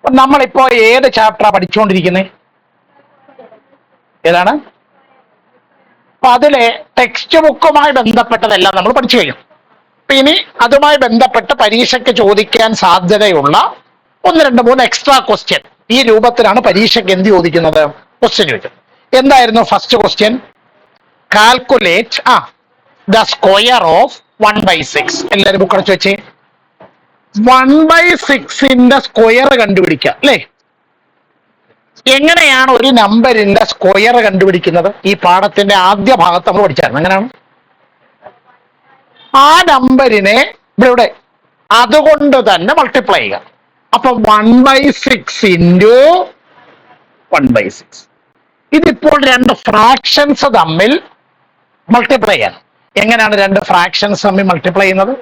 നമ്മളിപ്പോ ഏത് ചാപ്റ്ററാ പഠിച്ചുകൊണ്ടിരിക്കുന്നത്? ഏതാണ്? അപ്പൊ അതിലെ ടെക്സ്റ്റ് ബുക്കുമായി ബന്ധപ്പെട്ടതെല്ലാം നമ്മൾ പഠിച്ചു കഴിഞ്ഞു. ഇനി അതുമായി ബന്ധപ്പെട്ട് പരീക്ഷയ്ക്ക് ചോദിക്കാൻ സാധ്യതയുള്ള 1, 2, 3 എക്സ്ട്രാ ക്വസ്റ്റ്യൻ ഈ രൂപത്തിലാണ് പരീക്ഷയ്ക്ക് എന്ത് ചോദിക്കുന്നത്? ക്വസ്റ്റ്യൻ ചോദിക്കുന്നത്. എന്തായിരുന്നു first question? Calculate the square of 1/6. എല്ലാവരും ബുക്ക് അടച്ചു വെച്ചേ. 1/6ന്റെ സ്ക്വയർ കണ്ടുപിടിക്കുക അല്ലേ? എങ്ങനെയാണ് ഒരു നമ്പറിന്റെ സ്ക്വയർ കണ്ടുപിടിക്കുന്നത്? ഈ പാഠത്തിന്റെ ആദ്യ ഭാഗത്ത് നമ്മൾ പഠിച്ചായിരുന്നു. എങ്ങനെയാണ് ആ നമ്പറിനെ ഇവിടെ അതുകൊണ്ട് തന്നെ മൾട്ടിപ്ലൈ ചെയ്യുക. അപ്പൊ 1/6 ഇൻറ്റു 1/6. ഇതിപ്പോൾ രണ്ട് ഫ്രാക്ഷൻസ് തമ്മിൽ മൾട്ടിപ്ലൈ ചെയ്യണം. എങ്ങനെയാണ് രണ്ട് ഫ്രാക്ഷൻസ് തമ്മിൽ മൾട്ടിപ്ലൈ ചെയ്യുന്നത്?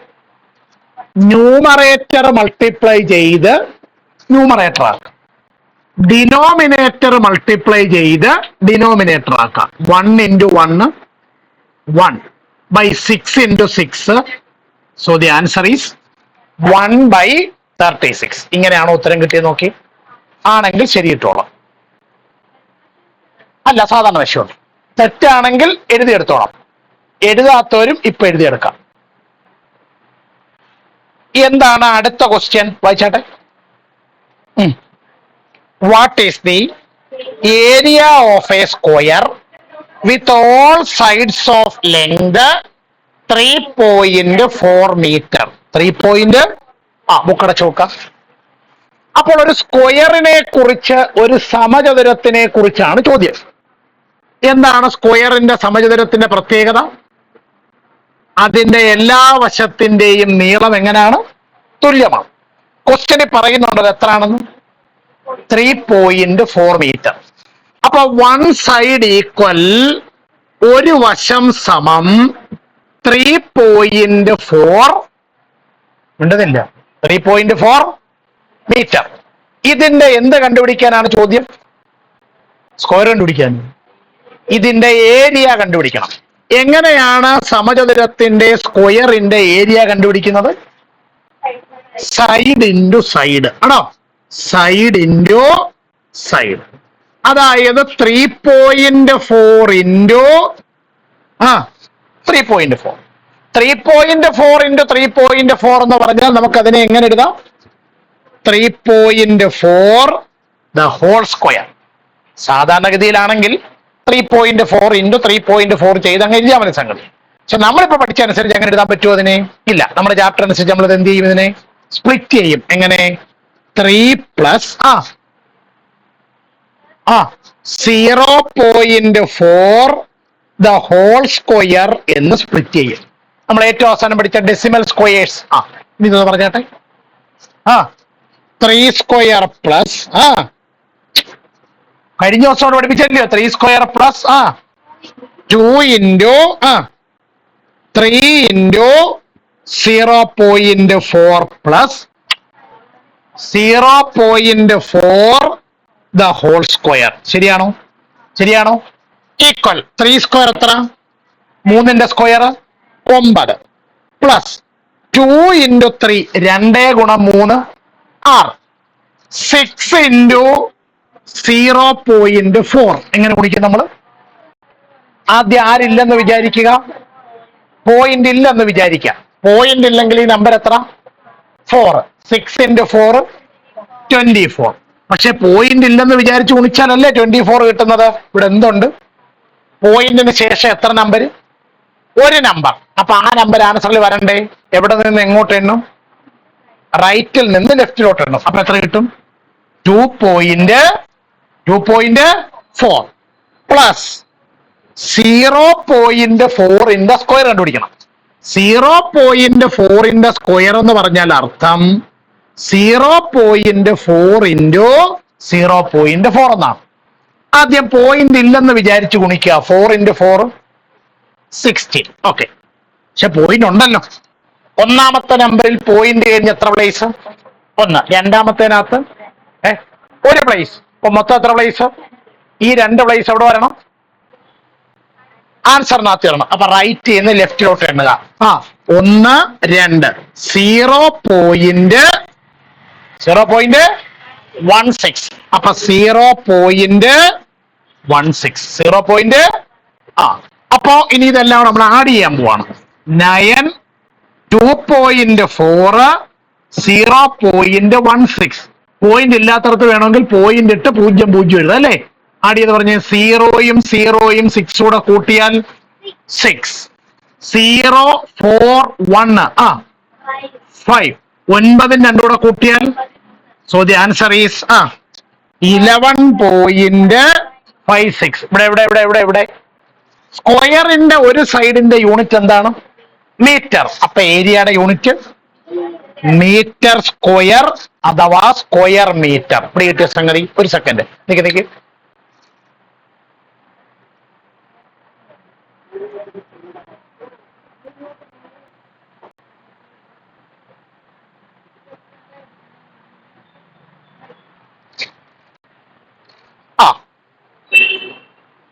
ന്യൂമറേറ്റർ മൾട്ടിപ്ലൈ ചെയ്ത് ന്യൂമറേറ്റർ ആക്കാം, ഡിനോമിനേറ്റർ മൾട്ടിപ്ലൈ ചെയ്ത് ഡിനോമിനേറ്റർ ആക്കാം. 1 into 1 1/6 into 6. So the answer is 1/36. ഇങ്ങനെയാണോ ഉത്തരം കിട്ടിയത്? നോക്കി. ആണെങ്കിൽ ശരി ഇട്ടോളാം, അല്ല സാധാരണ വശമുണ്ട്. തെറ്റാണെങ്കിൽ എഴുതിയെടുത്തോളാം, എഴുതാത്തവരും ഇപ്പൊ എഴുതിയെടുക്കാം. എന്താണ് അടുത്ത ക്വസ്റ്റ്യൻ? വായിച്ചാട്ടെ. What is the area of a square with all sides of length 3.4 metre? 3. ബുക്കടച്ച് നോക്കാം. അപ്പോൾ ഒരു സ്ക്വയറിനെ കുറിച്ച്, ഒരു സമചതുരത്തിനെ കുറിച്ചാണ് ചോദ്യം. എന്താണ് സ്ക്വയറിന്റെ സമചതുരത്തിന്റെ പ്രത്യേകത? അതിന്റെ എല്ലാ വശത്തിന്റെയും നീളം എങ്ങനെയാണ്? തുല്യമാണ്. ക്വസ്റ്റ്യനിൽ പറയുന്നുണ്ടത് എത്രയാണെന്ന്? 3.4 മീറ്റർ. അപ്പൊ 1 സൈഡ് ഈക്വൽ, ഒരു വശം സമം 3.4 ഉണ്ടതില്ല 3.4 മീറ്റർ. ഇതിന്റെ എന്ത് കണ്ടുപിടിക്കാനാണ് ചോദ്യം? സ്ക്വയർ കണ്ടുപിടിക്കാൻ. ഇതിന്റെ ഏരിയ കണ്ടുപിടിക്കണം. എങ്ങനെയാണ് സമചതുരത്തിന്റെ സ്ക്വയറിന്റെ ഏരിയ കണ്ടുപിടിക്കുന്നത്? സൈഡ് ഇൻറ്റു സൈഡ് ആണോ? Side into side. അതായത് 3.4 ഇൻറ്റു 3.4. 3.4 ഇൻറ്റു 3.4 എന്ന് പറഞ്ഞാൽ നമുക്ക് അതിനെ എങ്ങനെ എഴുതാം? 3.4 ദ ഹോൾ സ്ക്വയർ. സാധാരണഗതിയിലാണെങ്കിൽ 3.4 ഇൻറ്റു 3.4 ചെയ്ത് അങ്ങ് എഴുതിയാൽ മതി സംഗതി. പക്ഷെ നമ്മളിപ്പോ പഠിച്ചനുസരിച്ച് എങ്ങനെ എഴുതാൻ പറ്റുമോ അതിനെ? ഇല്ല. നമ്മുടെ ചാപ്റ്റർ അനുസരിച്ച് നമ്മൾ എന്ത് ചെയ്യും? ഇതിനെ സ്പ്ലിറ്റ് ചെയ്യും. എങ്ങനെ? 3 പ്ലസ് 0.4 ദ ഹോൾ സ്ക്വയർ എന്ന് സ്പ്ലിറ്റ് ചെയ്യും. നമ്മൾ ഏറ്റവും അവസാനം പഠിച്ച ഡെസിമൽ സ്ക്വയേഴ്സ്. ഇതൊന്ന് പറഞ്ഞാട്ടെ. 3 സ്ക്വയർ പ്ലസ് കഴിഞ്ഞ ദിവസം പഠിപ്പിച്ചല്ലോ. 3 square plus 2 into 3 into 0.4 plus 0.4 the whole square. ശരിയാണോ? ശരിയാണോ? ഈക്വൽ 3 സ്ക്വയർ എത്ര? 3ന്റെ സ്ക്വയർ 9 പ്ലസ് 2 ഇൻറ്റു 3 2 ഗുണം 3 6 6 ഇൻറ്റു 0.4. എങ്ങനെ കുടിക്കും നമ്മൾ? ആദ്യം ആരില്ലെന്ന് വിചാരിക്കുക, പോയിന്റ് ഇല്ലെന്ന് വിചാരിക്കുക. പോയിന്റ് ഇല്ലെങ്കിൽ ഈ നമ്പർ എത്ര? 4. 6 ഇൻറ്റു 4 24. പക്ഷെ പോയിന്റ് ഇല്ലെന്ന് വിചാരിച്ച് ഗുണിച്ചാലല്ലേ 24 കിട്ടുന്നത്. ഇവിടെ എന്തുണ്ട്? പോയിന്റിന് ശേഷം എത്ര നമ്പർ? ഒരു നമ്പർ. അപ്പൊ ആ നമ്പർ ആൻസറിൽ വരണ്ടേ? എവിടെ നിന്ന് എങ്ങോട്ട് എണ്ണും? റൈറ്റിൽ നിന്ന് ലെഫ്റ്റിലോട്ട് എണ്ണും. അപ്പൊ എത്ര കിട്ടും? 2.4 പ്ലസ് 0.4ന്റെ സ്ക്വയർ കണ്ടുപിടിക്കണം. 0.4ന്റെ സ്ക്വയർ എന്ന് പറഞ്ഞാൽ അർത്ഥം 0.4 ഇൻറ്റു 0.4 എന്നാണ്. ആദ്യം പോയിന്റ് ഇല്ലെന്ന് വിചാരിച്ച് ഗുണിക്കുക. 4 ഇൻറ്റു 4 16. ഓക്കെ. പക്ഷെ പോയിന്റ് ഉണ്ടല്ലോ. ഒന്നാമത്തെ നമ്പറിൽ പോയിന്റ് കഴിഞ്ഞ് എത്ര പ്ലേസ്? 1. രണ്ടാമത്തേനകത്ത് ഒരു പ്ലേസ്. അപ്പൊ മൊത്തം എത്ര പ്ലേസ്? ഈ 2 പ്ലേസ് എവിടെ വരണം? ആൻസറിനകത്ത് വരണം. അപ്പൊ റൈറ്റ് നിന്ന് ലെഫ്റ്റിലോട്ട് എണ്ണുക. 1 2 0.4 16. അപ്പൊ 0.16. 0. അപ്പോ ഇനി ഇതെല്ലാം നമ്മൾ ആഡ് ചെയ്യാൻ പോവാണ്. 9, 2.4, 0.16. പോയിന്റ് ഇല്ലാത്തടത്ത് വേണമെങ്കിൽ പോയിന്റ് ഇട്ട് 0.0 എഴുതാം അല്ലേ? ആഡ് ചെയ്ത് പറഞ്ഞ് 0യും 0യും 6 കൂടെ കൂട്ടിയാൽ 6. 0, 4, 1 5. 9 2 കൂടെ കൂട്ടിയാൽ സോ ദി ആൻസർ ഈസ് 11.56. ഇവിടെ സ്ക്വയറിന്റെ ഒരു സൈഡിന്റെ യൂണിറ്റ് എന്താണ്? മീറ്റർ. അപ്പൊ ഏരിയയുടെ യൂണിറ്റ് മീറ്റർ സ്ക്വയർ അഥവാ സ്ക്വയർ മീറ്റർ. ഇവിടെ കിട്ടിയ സംഗതി. ഒരു second Nick.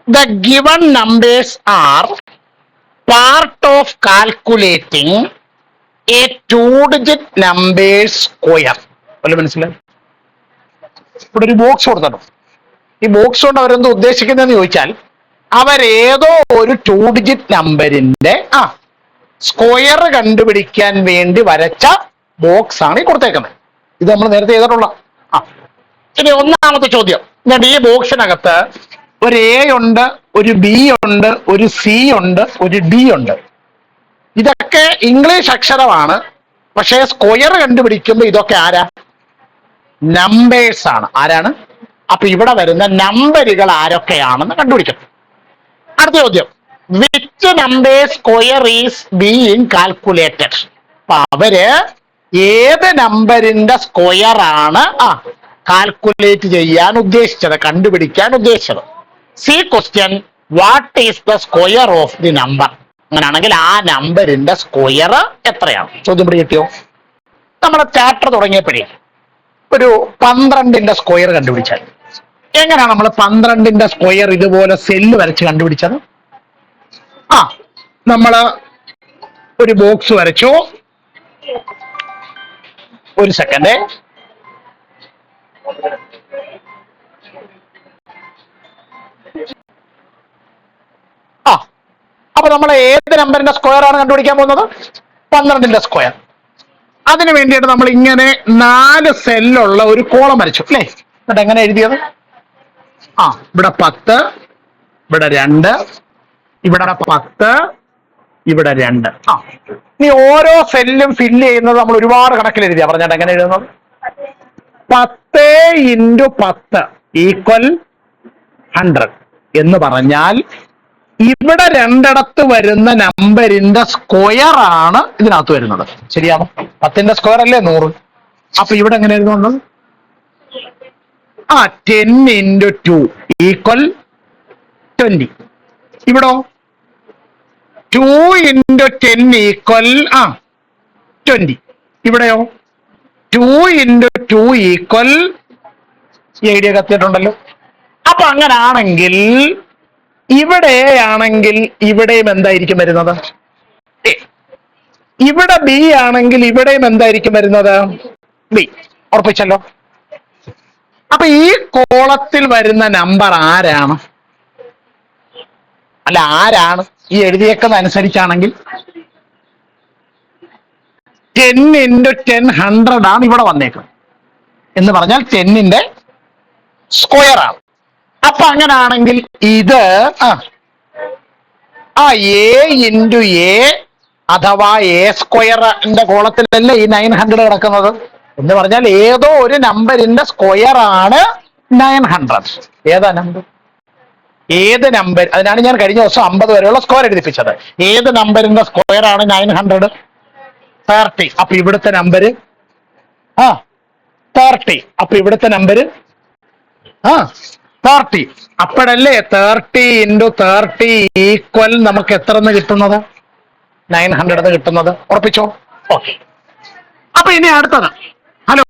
The given numbers are part of calculating a 2-digit number square. മനസ്സിലായി? ഇവിടെ ഒരു ബോക്സ് കൊടുത്തോ. ഈ ബോക്സ് കൊണ്ട് അവരെന്ത് ഉദ്ദേശിക്കുന്നതെന്ന് ചോദിച്ചാൽ അവരേതോ ഒരു 2-digit നമ്പറിന്റെ സ്ക്വയർ കണ്ടുപിടിക്കാൻ വേണ്ടി വരച്ച ബോക്സ് ആണ് ഈ കൊടുത്തേക്കുന്നത്. ഇത് നമ്മൾ നേരത്തെ ചെയ്തിട്ടുള്ള. ഇനി ഒന്നാമത്തെ ചോദ്യം. ഈ ബോക്സിനകത്ത് ഒരു എ ഉണ്ട്, ഒരു ബി ഉണ്ട്, ഒരു സി ഉണ്ട്, ഒരു ഡി ഉണ്ട്. ഇതൊക്കെ ഇംഗ്ലീഷ് അക്ഷരമാണ്. പക്ഷേ സ്ക്വയർ കണ്ടുപിടിക്കുമ്പോൾ ഇതൊക്കെ നമ്പേഴ്സ് ആണ്. ആരാണ്? അപ്പൊ ഇവിടെ വരുന്ന നമ്പറുകൾ ആരൊക്കെയാണെന്ന് കണ്ടുപിടിക്കണം. അടുത്ത ചോദ്യം, which number square is being calculated? അപ്പൊ അവര് ഏത് നമ്പറിന്റെ സ്ക്വയർ ആണ് കാൽക്കുലേറ്റ് ചെയ്യാൻ ഉദ്ദേശിച്ചത്, കണ്ടുപിടിക്കാൻ ഉദ്ദേശിച്ചത്? C question, what is the square of the number? അങ്ങനെയാണെങ്കിൽ ആ നമ്പറിന്റെ സ്ക്വയർ എത്രയാണ്? ചോദ്യം കിട്ടിയോ? നമ്മുടെ ചാപ്റ്റർ തുടങ്ങിയപ്പോഴേ ഒരു 12ന്റെ സ്ക്വയർ കണ്ടുപിടിച്ചാൽ എങ്ങനെയാണ് നമ്മൾ 12ന്റെ സ്ക്വയർ ഇതുപോലെ സെല്ല് വരച്ച് കണ്ടുപിടിച്ചത്? നമ്മള് ഒരു ബോക്സ് വരച്ചു. ഒരു സെക്കൻഡ്. അപ്പൊ നമ്മൾ ഏത് നമ്പറിന്റെ സ്ക്വയർ ആണ് കണ്ടുപിടിക്കാൻ പോകുന്നത്? 12ന്റെ സ്ക്വയർ. അതിനു വേണ്ടിയിട്ട് നമ്മൾ ഇങ്ങനെ 4 സെല്ലുള്ള ഒരു കോളം വരച്ചു അല്ലേ? എന്നിട്ട് എങ്ങനെ എഴുതിയത്? ഇവിടെ 10, ഇവിടെ 2, ഇവിടെ 10, ഇവിടെ 2. ഇനി ഓരോ സെല്ലും ഫില്ല് ചെയ്യുന്നത് നമ്മൾ ഒരുപാട് കണക്കിൽ എഴുതിയാ. പറഞ്ഞിട്ട് എങ്ങനെ എഴുതുന്നത്? 10 × 10 = 100 എന്ന് പറഞ്ഞാൽ ഇവിടെ രണ്ടിടത്ത് വരുന്ന നമ്പറിന്റെ സ്ക്വയർ ആണ് ഇതിനകത്ത് വരുന്നത്. ശരിയാണോ? 10ന്റെ സ്ക്വയർ അല്ലേ 100. അപ്പൊ ഇവിടെ എങ്ങനെ എഴുതുന്നത്? 10 × 2 = 20. ഇവിടോ 2 × 10 = 20. ഇവിടെയോ 2 × 2 = ഐഡിയ കത്തിയിട്ടുണ്ടല്ലോ. അപ്പൊ അങ്ങനാണെങ്കിൽ ഇവിടെയാണെങ്കിൽ ഇവിടെയും എന്തായിരിക്കും വരുന്നത്? ഇവിടെ ബി ആണെങ്കിൽ ഇവിടെയും എന്തായിരിക്കും വരുന്നത്? ബി. ഉറപ്പിച്ചല്ലോ. അപ്പൊ ഈ കോളത്തിൽ വരുന്ന നമ്പർ ആരാണ്? അല്ല, ആരാണ്? ഈ എഴുതിയേക്കുന്ന അനുസരിച്ചാണെങ്കിൽ 10 × 10 100 ആണ് ഇവിടെ വന്നേക്കുന്നത്. എന്ന് പറഞ്ഞാൽ 10ന്റെ സ്ക്വയർ ആണ്. അപ്പൊ അങ്ങനാണെങ്കിൽ ഇത് എ × എ അഥവാ എ സ്ക്വയറിന്റെ കോളത്തിലല്ലേ ഈ 900 കിടക്കുന്നത്? എന്ന് പറഞ്ഞാൽ ഏതോ ഒരു നമ്പറിന്റെ സ്ക്വയർ ആണ് 900. ഏതാ നമ്പർ? ഏത് നമ്പർ? അതിനാണ് ഞാൻ കഴിഞ്ഞ ദിവസം 50 വരെയുള്ള സ്ക്വയർ എഴുതിപ്പിച്ചത്. ഏത് നമ്പറിന്റെ സ്ക്വയർ ആണ് 900? 30. അപ്പൊ ഇവിടുത്തെ നമ്പർ 30. അപ്പൊ ഇവിടുത്തെ നമ്പർ 30. അപ്പോഴല്ലേ 30 × 30 = നമുക്ക് എത്ര എന്ന് കിട്ടുന്നത്? 900 കിട്ടുന്നത്. ഉറപ്പിച്ചോ? ഓക്കെ. അപ്പൊ ഇനി അടുത്തത്, ഹലോ,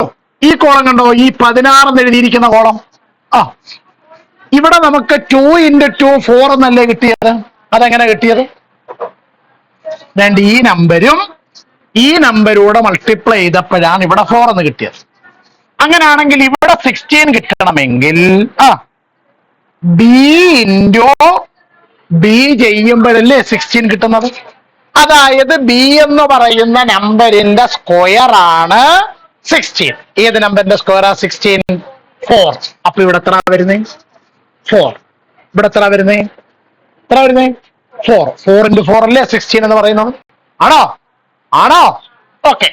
ഈ കോളം കണ്ടോ? ഈ 16 എന്ന് എഴുതിയിരിക്കുന്ന കോളം. ഇവിടെ നമുക്ക് 2 × 2 4 എന്നല്ലേ കിട്ടിയത്? അതെങ്ങനെ കിട്ടിയത്? ഈ നമ്പരും ഈ നമ്പരൂടെ മൾട്ടിപ്ലൈ ചെയ്തപ്പോഴാണ് ഇവിടെ 4 എന്ന് കിട്ടിയത്. അങ്ങനെയാണെങ്കിൽ ഇവിടെ 16 കിട്ടണമെങ്കിൽ ബി ഇൻറ്റു ബി ചെയ്യുമ്പോഴല്ലേ 16 കിട്ടുന്നത്. അതായത് ബി എന്ന് പറയുന്ന നമ്പറിന്റെ സ്ക്വയർ ആണ് 16. ഏത് നമ്പറിന്റെ സ്ക്വയർ ആ 16? 4. അപ്പൊ ഇവിടെ എത്ര വരുന്നേ? 4. ഇവിടെ എത്ര വരുന്നേ? 4. 4 into 4 അല്ലേ 16 എന്ന് പറയുന്നത്? ആണോ? ഓക്കെ.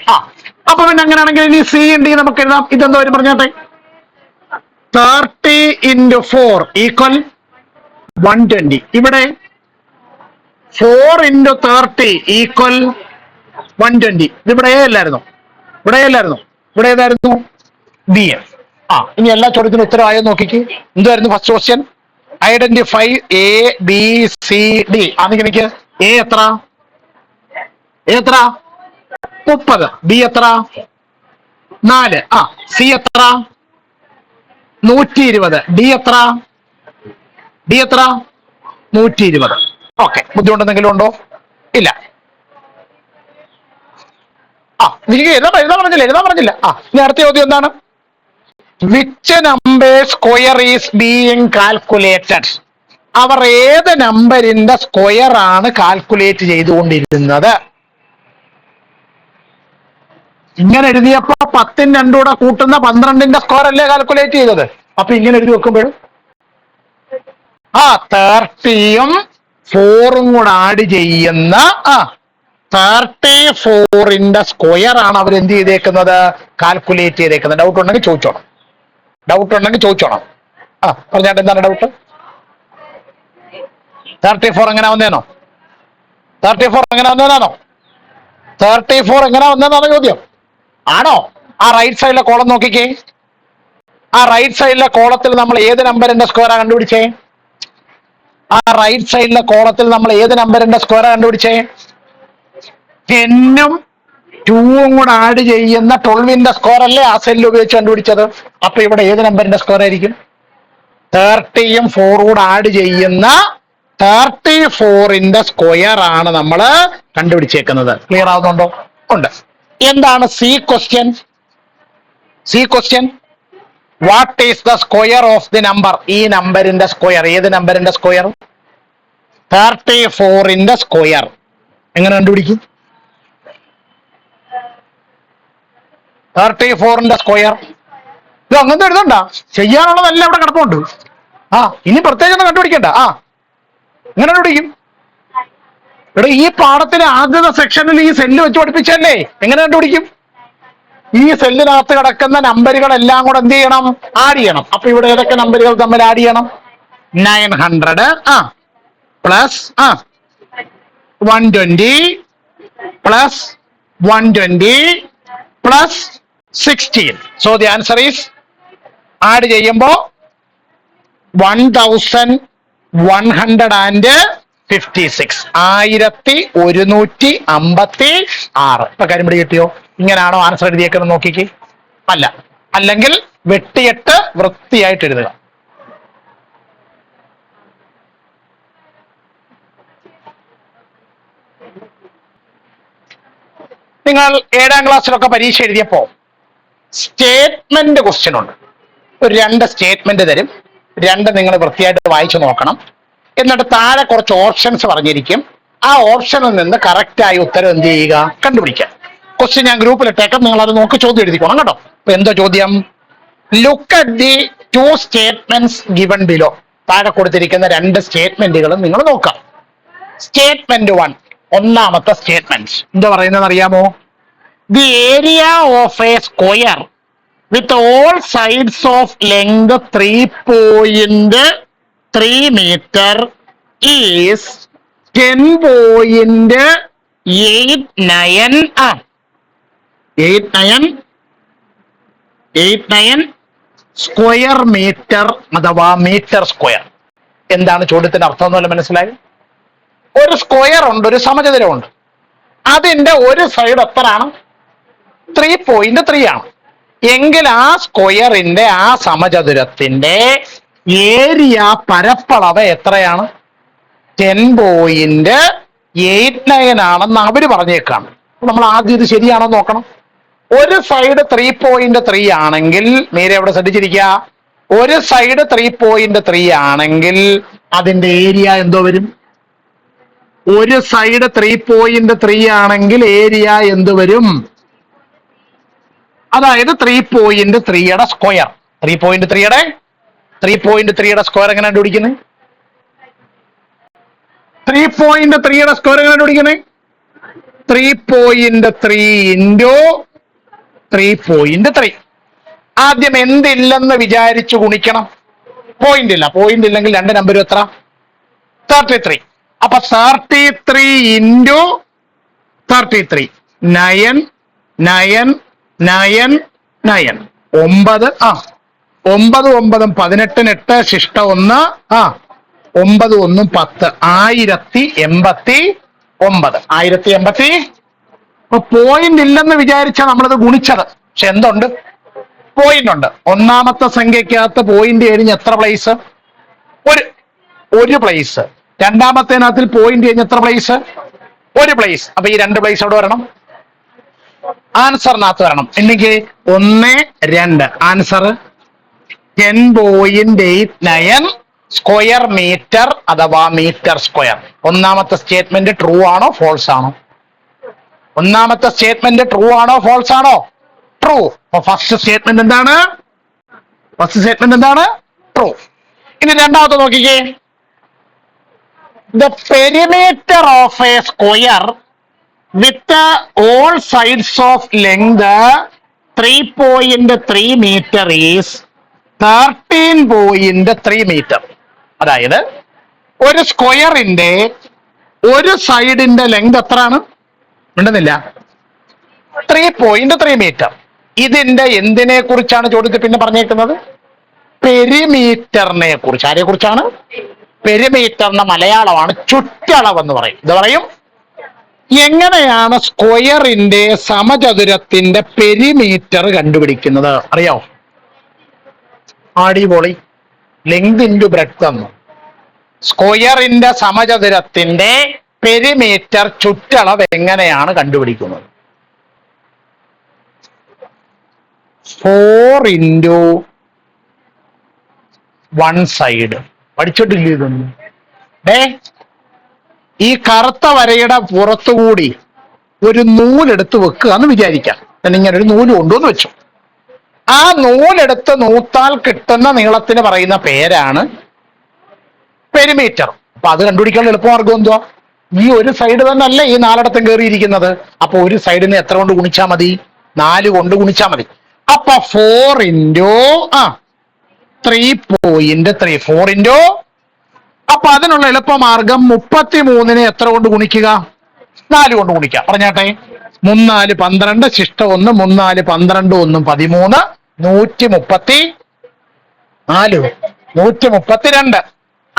അപ്പൊ പിന്നെ അങ്ങനെയാണെങ്കിൽ ഇനി സി ഉണ്ടെങ്കിൽ നമുക്ക് എഴുതാം. ഇതെന്താ വരും പറഞ്ഞോട്ടെ? 30 into 4 equal 120. ഇവിടെ 4 into 30 equal 120. ഇതിവിടെ എ അല്ലായിരുന്നു? ഇവിടെ ഏതായിരുന്നു? ബി. ഇനി എല്ലാ ചോദ്യത്തിനും ഉത്തരവായോ നോക്കിക്ക്. എന്തായിരുന്നു first question? Identify A B C D. ആണെങ്കിൽ എനിക്ക് എ എത്ര? 30. ബി എത്ര? 4. സി എത്ര? 120. ഡി എത്ര? 120. ഓക്കെ. ബുദ്ധിമുട്ടെന്തെങ്കിലും ഉണ്ടോ? ഇല്ല. എനിക്ക് എഴുതാൻ പറഞ്ഞില്ല. ഇനി അടുത്ത ചോദ്യം എന്താണ്? Which number square is being calculated? അവർ ഏത് നമ്പറിന്റെ സ്ക്വയർ ആണ് കാൽക്കുലേറ്റ് ചെയ്തുകൊണ്ടിരുന്നത്? ഇങ്ങനെ എഴുതിയപ്പോ 10 2 കൂടെ കൂട്ടുന്ന 12ന്റെ സ്ക്വയർ അല്ലേ കാൽക്കുലേറ്റ് ചെയ്തത്? അപ്പൊ ഇങ്ങനെ എഴുതി വെക്കുമ്പോഴും 30യും 4ഉം കൂടെ ആഡ് ചെയ്യുന്ന 34ന്റെ സ്ക്വയർ ആണ് അവർ എന്ത് ചെയ്തേക്കുന്നത്? കാൽക്കുലേറ്റ് ചെയ്തേക്കുന്നത്. ഡൗട്ട് ഉണ്ടെങ്കിൽ ചോദിച്ചോണം. പറഞ്ഞാട്ട് എന്താണ് ഡൗട്ട്? 34 എങ്ങനെ വന്നേനോ? 34 എങ്ങനെ വന്നേന്നാണോ ചോദ്യം? ആണോ? ആ റൈറ്റ് സൈഡിലെ കോളം നോക്കിക്കേ. ആ റൈറ്റ് സൈഡിലെ കോളത്തിൽ നമ്മൾ ഏത് നമ്പറിന്റെ സ്ക്വയറാ കണ്ടുപിടിച്ചേ? 10ഉം 2ഉം കൂടെ ആഡ് ചെയ്യുന്ന 12ന്റെ സ്ക്വയർ അല്ലേ ആ സെല്ല് ഉപയോഗിച്ച് കണ്ടുപിടിച്ചത്? അപ്പൊ ഇവിടെ ഏത് നമ്പറിന്റെ സ്ക്വയർ ആയിരിക്കും? 30യും 4ഉം കൂടെ ആഡ് ചെയ്യുന്ന 34ന്റെ സ്ക്വയർ ആണ് നമ്മൾ കണ്ടുപിടിച്ചേക്കുന്നത്. ക്ലിയർ ആവുന്നുണ്ടോ? ഉണ്ട്. എന്താണ് C question? What is the square of the number? ഈ നമ്പറിന്റെ സ്ക്വയർ. ഏത് നമ്പറിന്റെ സ്ക്വയർ? 34ന്റെ സ്ക്വയർ. എങ്ങനെ കണ്ടുപിടിക്കും? 34ന്റെ സ്ക്വയർ. ഇത് അങ്ങനത്തെ എഴുതണ്ട, ചെയ്യാനുള്ളതെല്ലാം ഇവിടെ കിടപ്പുണ്ട്. ഇനി പ്രത്യേകം ഒന്നും കണ്ടുപിടിക്കണ്ട. എങ്ങനെ കണ്ടുപിടിക്കും? ഇവിടെ ഈ പാഠത്തിന് ആദ്യത്തെ സെക്ഷനിൽ ഈ സെല്ല് വെച്ച് പഠിപ്പിച്ചല്ലേ? എങ്ങനെ കണ്ടുപിടിക്കും? ഈ സെല്ലിനകത്ത് കിടക്കുന്ന നമ്പറുകളെല്ലാം കൂടെ എന്ത് ചെയ്യണം? ആഡ് ചെയ്യണം. അപ്പൊ ഇവിടെ ഏതൊക്കെ നമ്പറുകൾ തമ്മിൽ ആഡ് ചെയ്യണം? 900 plus 120 plus 120 plus 16. So the answer is, add ചെയ്യുമ്പോ 1156. 1156. ഇപ്പൊ കാര്യം പിടി കിട്ടിയോ? ഇങ്ങനാണോ ആൻസർ എഴുതിയേക്കുന്നത് നോക്കിക്ക്. അല്ലെങ്കിൽ വെട്ടിയിട്ട് വൃത്തിയായിട്ട് എഴുതുക. നിങ്ങൾ 7ാം ക്ലാസ്സിലൊക്കെ പരീക്ഷ എഴുതിയപ്പോ സ്റ്റേറ്റ്മെന്റ് ക്വസ്റ്റ്യൻ ഉണ്ട്. ഒരു 2 സ്റ്റേറ്റ്മെന്റ് തരും. 2 നിങ്ങൾ വൃത്തിയായിട്ട് വായിച്ചു നോക്കണം. എന്നിട്ട് താഴെ കുറച്ച് ഓപ്ഷൻസ് പറഞ്ഞിരിക്കും. ആ ഓപ്ഷനിൽ നിന്ന് കറക്റ്റായി ഉത്തരം എന്ത് ചെയ്യുക? കണ്ടുപിടിക്കുക. ക്വസ്റ്റ്യൻ ഞാൻ ഗ്രൂപ്പിൽ ഇട്ടേക്കാം. നിങ്ങൾ അത് നോക്കി ചോദ്യം എഴുതിക്കോണം കേട്ടോ. അപ്പൊ എന്തോ ചോദ്യം? Look at the 2 statements given below. താഴെ കൊടുത്തിരിക്കുന്ന 2 സ്റ്റേറ്റ്മെന്റുകളും നിങ്ങൾ നോക്കാം. സ്റ്റേറ്റ്മെന്റ് 1, ഒന്നാമത്തെ സ്റ്റേറ്റ്മെന്റ് എന്താ പറയുന്നത് അറിയാമോ? The area of a square with all sides of length 3.3 meter is 10.89 square metre അഥവാ മീറ്റർ സ്ക്വയർ. എന്താണ് ചോദ്യത്തിന്റെ അർത്ഥം എന്നല്ല മനസ്സിലായി? ഒരു സ്ക്വയർ ഉണ്ട്, ഒരു സമചതുരമുണ്ട്. അതിന്റെ ഒരു സൈഡ് എത്രയാണ്? 3.3 ആണ്. എങ്കിൽ ആ സ്ക്വയറിന്റെ, ആ സമചതുരത്തിന്റെ ഏരിയ, പരപ്പളവ് എത്രയാണ്? 10.89 ആണെന്ന് അവര് പറഞ്ഞേക്കാണ്. നമ്മൾ ആദ്യം ഇത് ശരിയാണോ നോക്കണം. ഒരു സൈഡ് 3.3 ആണെങ്കിൽ നേരെ എവിടെ ശ്രദ്ധിച്ചിരിക്കുക, ഒരു സൈഡ് 3.3 ആണെങ്കിൽ അതിന്റെ ഏരിയ എന്തോ വരും? ഒരു സൈഡ് 3.3 ആണെങ്കിൽ ഏരിയ എന്ത് വരും? അതായത് 3.3യുടെ സ്ക്വയർ. 3.3യുടെ സ്ക്വയർ എങ്ങനെ കണ്ടുപിടിക്കുന്നത്? 3.3യുടെ സ്ക്വയർ എങ്ങനെ കണ്ടുപിടിക്കുന്നത്? 3.3 ഇൻറ്റു 3.3. ആദ്യം എന്തില്ലെന്ന് വിചാരിച്ചു ഗുണിക്കണം. പോയിന്റ് ഇല്ല. പോയിന്റ് ഇല്ലെങ്കിൽ രണ്ട് നമ്പരും എത്ര? 33. അപ്പൊ 33 ഇൻറ്റു 33 9 9 9 9 9. 9 9 18 8 ശിഷ്ട 1 9 1 10 1089. 1080. അപ്പൊ പോയിന്റ് ഇല്ലെന്ന് വിചാരിച്ചാ നമ്മളത് ഗുണിച്ചത്. പക്ഷെ എന്തുണ്ട്? പോയിന്റ് ഉണ്ട്. ഒന്നാമത്തെ സംഖ്യക്കകത്ത് പോയിന്റ് കഴിഞ്ഞ് എത്ര പ്ലേസ്? ഒരു പ്ലേസ്. രണ്ടാമത്തേനകത്തിൽ പോയിന്റ് കഴിഞ്ഞ് എത്ര പ്ലേസ്? ഒരു പ്ലേസ്. അപ്പൊ ഈ രണ്ട് പ്ലേസ് എവിടെ വരണം? ആൻസറിനകത്ത് വരണം. എനിക്ക് 1 2 ആൻസർ 10.89 സ്ക്വയർ മീറ്റർ അഥവാ മീറ്റർ സ്ക്വയർ. ഒന്നാമത്തെ സ്റ്റേറ്റ്മെന്റ് ട്രൂ ആണോ ഫോൾസ് ആണോ? ഒന്നാമത്തെ സ്റ്റേറ്റ്മെന്റ് ട്രൂ ആണോ ഫോൾസ് ആണോ? ട്രൂ. അപ്പൊ ഫസ്റ്റ് സ്റ്റേറ്റ്മെന്റ് എന്താണ്? ട്രൂ. ഇനി രണ്ടാമത്തെ നോക്കിക്കേ. The perimeter of a square with all sides of length 3.3 meter is 13.3 meter. അതായത് ഒരു സ്ക്വയറിന്റെ ഒരു സൈഡിന്റെ ലെങ്ത് എത്രയാണ്? ഉണ്ടെന്നില്ല, 3.3 മീറ്റർ. ഇതിന്റെ എന്തിനെ കുറിച്ചാണ് ചോദ്യത്തിൽ പിന്നെ പറഞ്ഞേക്കുന്നത്? പെരിമീറ്ററിനെ കുറിച്ച്. ആരെ കുറിച്ചാണ്? പെരിമീറ്ററിന്റെ മലയാളമാണ് ചുറ്റളവ് എന്ന് പറയും. ഇത് പറയും എങ്ങനെയാണ് സ്ക്വയറിന്റെ സമചതുരത്തിന്റെ പെരിമീറ്റർ കണ്ടുപിടിക്കുന്നത് അറിയോ? അടിപൊളി. ലെങ്ത് ഇൻറ്റു ബ്രെഡ്ത്ത് എന്ന്. സ്ക്വയറിന്റെ സമചതുരത്തിന്റെ പെരിമീറ്റർ ചുറ്റളവ് എങ്ങനെയാണ് കണ്ടുപിടിക്കുന്നത്? 4 ഇൻറ്റു 1 സൈഡ്. പഠിച്ചിട്ടില്ല ഇതൊന്നും? ഈ കറുത്ത വരയുടെ പുറത്തുകൂടി ഒരു നൂലെടുത്ത് വെക്കുക എന്ന് വിചാരിക്കാം. ഇങ്ങനെ ഒരു നൂല് കൊണ്ടുവന്ന് വെച്ചു. ആ നൂലെടുത്ത് നൂത്താൽ കിട്ടുന്ന നീളത്തിന് പറയുന്ന പേരാണ് പെരിമീറ്റർ. അപ്പൊ അത് കണ്ടുപിടിക്കാൻ എളുപ്പമാർഗം എന്തുവാ? ഈ ഒരു സൈഡ് തന്നെ അല്ലേ ഈ 4 കയറിയിരിക്കുന്നത്. അപ്പൊ ഒരു സൈഡിന് എത്ര കൊണ്ട് ഗുണിച്ചാൽ മതി? 4 കൊണ്ട് ഗുണിച്ചാൽ മതി. അപ്പൊ 4 ഇൻറ്റു 3.3 4 ഇൻറ്റു. അപ്പൊ അതിനുള്ള എളുപ്പമാർഗം 33നെ എത്ര കൊണ്ട് ഗുണിക്കുക? 4 കൊണ്ട് ഗുണിക്കാം. പറഞ്ഞാട്ടെ. 3 4 12 ശിഷ്ട 1 3 4 12 1 13 134 132.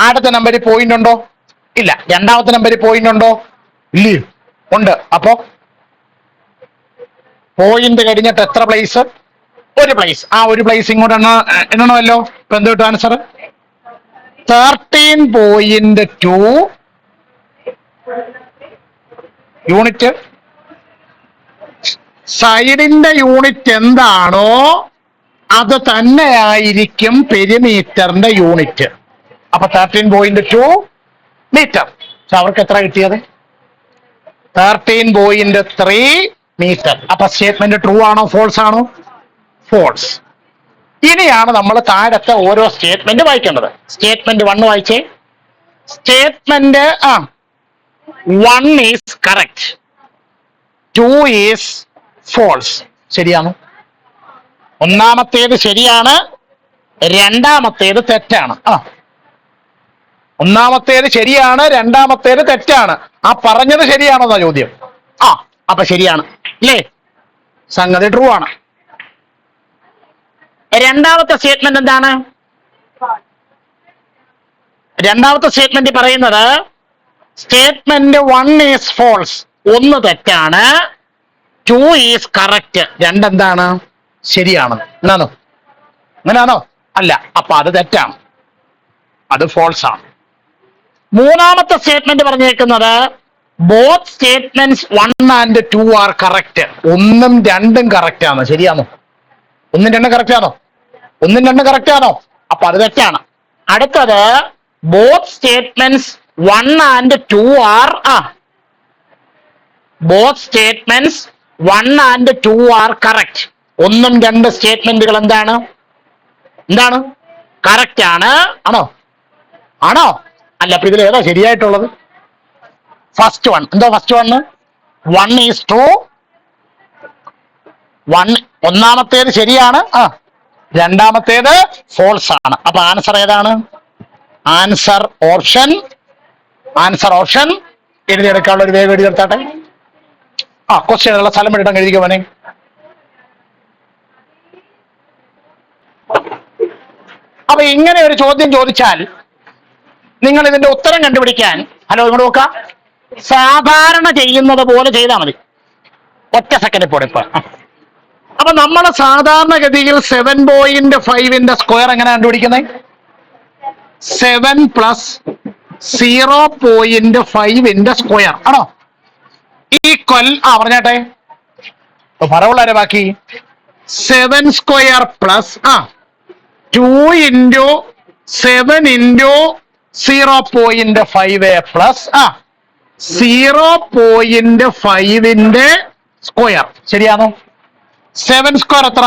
അടുത്ത നമ്പറിൽ പോയിന്റ് ഉണ്ടോ? ഇല്ല. രണ്ടാമത്തെ നമ്പറിൽ പോയിന്റ് ഉണ്ടോ? ഇല്ല. ഉണ്ട്. അപ്പോ പോയിന്റ് കഴിഞ്ഞിട്ട് എത്ര പ്ലേസ്? ഒരു പ്ലേസ്. ആ ഒരു പ്ലേസ് ഇങ്ങോട്ട് എണ്ണണമല്ലോ. ഇപ്പൊ എന്ത് കിട്ടും ആൻസർ? 13.2 യൂണിറ്റ്. സൈഡിന്റെ യൂണിറ്റ് എന്താണോ അത് തന്നെയായിരിക്കും പെരിമീറ്ററിന്റെ യൂണിറ്റ്. അപ്പൊ 13.2 മീറ്റർ. അവർക്ക് എത്ര കിട്ടിയത്? 13.3 മീറ്റർ. അപ്പൊ സ്റ്റേറ്റ്മെന്റ് ട്രൂ ആണോ ഫോൾസ് ആണോ? ഫോൾസ്. ഇനിയാണ് നമ്മൾ താഴത്തെ ഓരോ സ്റ്റേറ്റ്മെന്റ് വായിക്കേണ്ടത്. സ്റ്റേറ്റ്മെന്റ് 1 വായിച്ചേ. Statement 1 is correct, 2 is false. ശരിയാണോ? ഒന്നാമത്തേത് ശരിയാണ്, രണ്ടാമത്തേത് തെറ്റാണ്. ഒന്നാമത്തേത് ശരിയാണ്, രണ്ടാമത്തേത് തെറ്റാണ്. ആ പറഞ്ഞത് ശരിയാണോ എന്നാ ചോദ്യം. അപ്പൊ ശരിയാണ് അല്ലേ? സംഗതി ട്രൂ ആണ്. രണ്ടാമത്തെ സ്റ്റേറ്റ്മെന്റ് എന്താണ്? രണ്ടാമത്തെ സ്റ്റേറ്റ്മെന്റ് പറയുന്നത് സ്റ്റേറ്റ്മെന്റ് 1 ഈസ് ഫോൾസ്, 1 തെറ്റാണ്, 2 ഈസ് കറക്റ്റ്, 2 എന്താണ്? ശരിയാണ്. അങ്ങനെയാണോ? അല്ല. അപ്പൊ അത് തെറ്റാണ്, അത് ഫോൾസ് ആണ്. മൂന്നാമത്തെ സ്റ്റേറ്റ്മെന്റ് പറഞ്ഞേക്കുന്നത് both statements 1 and 2 are correct. 1 ഉം 2 ഉം കറക്റ്റ് ആണ്. ശരിയാണോ? 1 ഉം 2 ഉം കറക്റ്റ് ആണോ? 1 ഉം 2 ഉം കറക്റ്റ് ആണോ? അപ്പൊ അത് തെറ്റാണ്. അടുത്തത് both statements 1 and 2 are both statements 1 and 2 are correct. 1 ഉം 2 സ്റ്റേറ്റ്മെന്റുകൾ എന്താണ്? കറക്റ്റ് ആണ്. ആണോ? അല്ല. അപ്പൊ ഇതിൽ ഏതാ ശരിയായിട്ടുള്ളത്? First one. എന്തോ ഫസ്റ്റ് വൺ? 1 is true. ഒന്നാമത്തേത് ശരിയാണ്. രണ്ടാമത്തേത് ഫോൾസ് ആണ്. അപ്പൊ ആൻസർ ഏതാണ്? ആൻസർ ഓപ്ഷൻ എഴുതിയെടുക്കാനുള്ള ഒരു വേഗം എഴുതിയെടുത്താട്ടെ. ക്വസ്റ്റ്യൻ ഉള്ള സ്ഥലം എടുത്താൽ എഴുതിക്കുവാനെ. അപ്പൊ ഇങ്ങനെ ഒരു ചോദ്യം ചോദിച്ചാൽ നിങ്ങൾ ഇതിന്റെ ഉത്തരം കണ്ടുപിടിക്കാൻ ഇങ്ങോട്ട് നോക്കാം. സാധാരണ ചെയ്യുന്നത് പോലെ ചെയ്താൽ മതി. ഒറ്റ സെക്കൻഡ് ഇപ്പൊ. അപ്പൊ നമ്മൾ സാധാരണഗതിയിൽ 7.5 സ്ക്വയർ എങ്ങനെ കണ്ടുപിടിക്കുന്നത്? 7 + 0.5 സ്ക്വയർ ആണോ? ഈക്വൽ പറഞ്ഞാട്ടെ. പറവുള്ളവരെ ബാക്കി 7 സ്ക്വയർ പ്ലസ് 2 × 7 × 0.5 പ്ലസ് 0.5 സ്ക്വയർ. ശരിയാണോ? 7 സ്ക്വയർ എത്ര?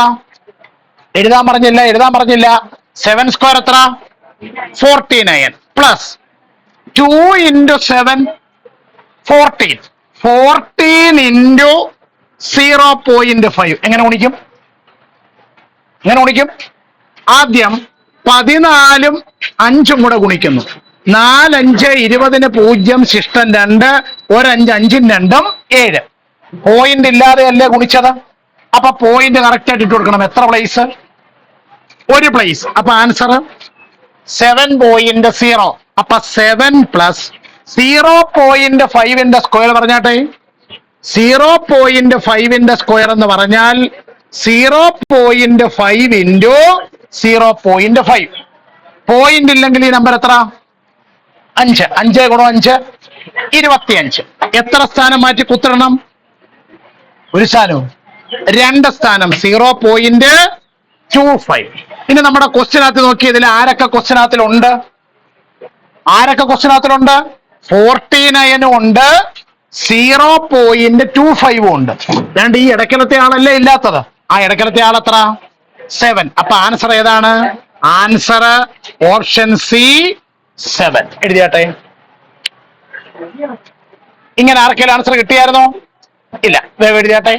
എഴുതാൻ പറഞ്ഞില്ല. 7 സ്ക്വയർ എത്ര? 49 പ്ലസ് 2 × 7 14. 14 × 0.5 എങ്ങനെ ഗുണിക്കും? ആദ്യം 14 ഉം 5 ഉം കൂടെ ഗുണിക്കുന്നു. 4 5 20 0 ശിഷ്ടം 2 1 5 5 2 7. പോയിന്റ് ഇല്ലാതെ അല്ലേ ഗുണിച്ചത്? അപ്പൊ പോയിന്റ് കറക്റ്റ് ആയിട്ട് ഇട്ട് കൊടുക്കണം. എത്ര പ്ലേസ്? ഒരു പ്ലേസ്. അപ്പൊ ആൻസർ 7.0. അപ്പൊ 7 + 0.5 സ്ക്വയർ പറഞ്ഞാട്ടെ. 0.5 സ്ക്വയർ എന്ന് പറഞ്ഞാൽ 0.5 × 0.5. പോയിന്റ് ഇല്ലെങ്കിൽ ഈ നമ്പർ എത്ര? 5. 5 × 5 25. എത്ര സ്ഥാനം മാറ്റി കുത്തിടണം? ഒരു സ്ഥാനവും. 2 സ്ഥാനം. 0.25. ഇനി നമ്മുടെ ക്വസ്റ്റ്യനകത്ത് നോക്കി. ഇതിൽ ആരൊക്കെ ക്വസ്റ്റ്യനകത്തിലുണ്ട്? 49 ഉണ്ട്, 0.25 ഉണ്ട്. രണ്ട് ഈ ഇടയ്ക്കലത്തെ ആളല്ലേ ഇല്ലാത്തത്. ആ ഇടയ്ക്കലത്തെ ആൾ എത്ര? 7. അപ്പൊ ആൻസർ ഏതാണ്? Answer option C 7. എഴുതിയാട്ടെ. ഇങ്ങനെ ആർക്കെങ്കിലും ആൻസർ കിട്ടിയായിരുന്നോ? ഇല്ല. വേഗം എഴുതിയാട്ടെ.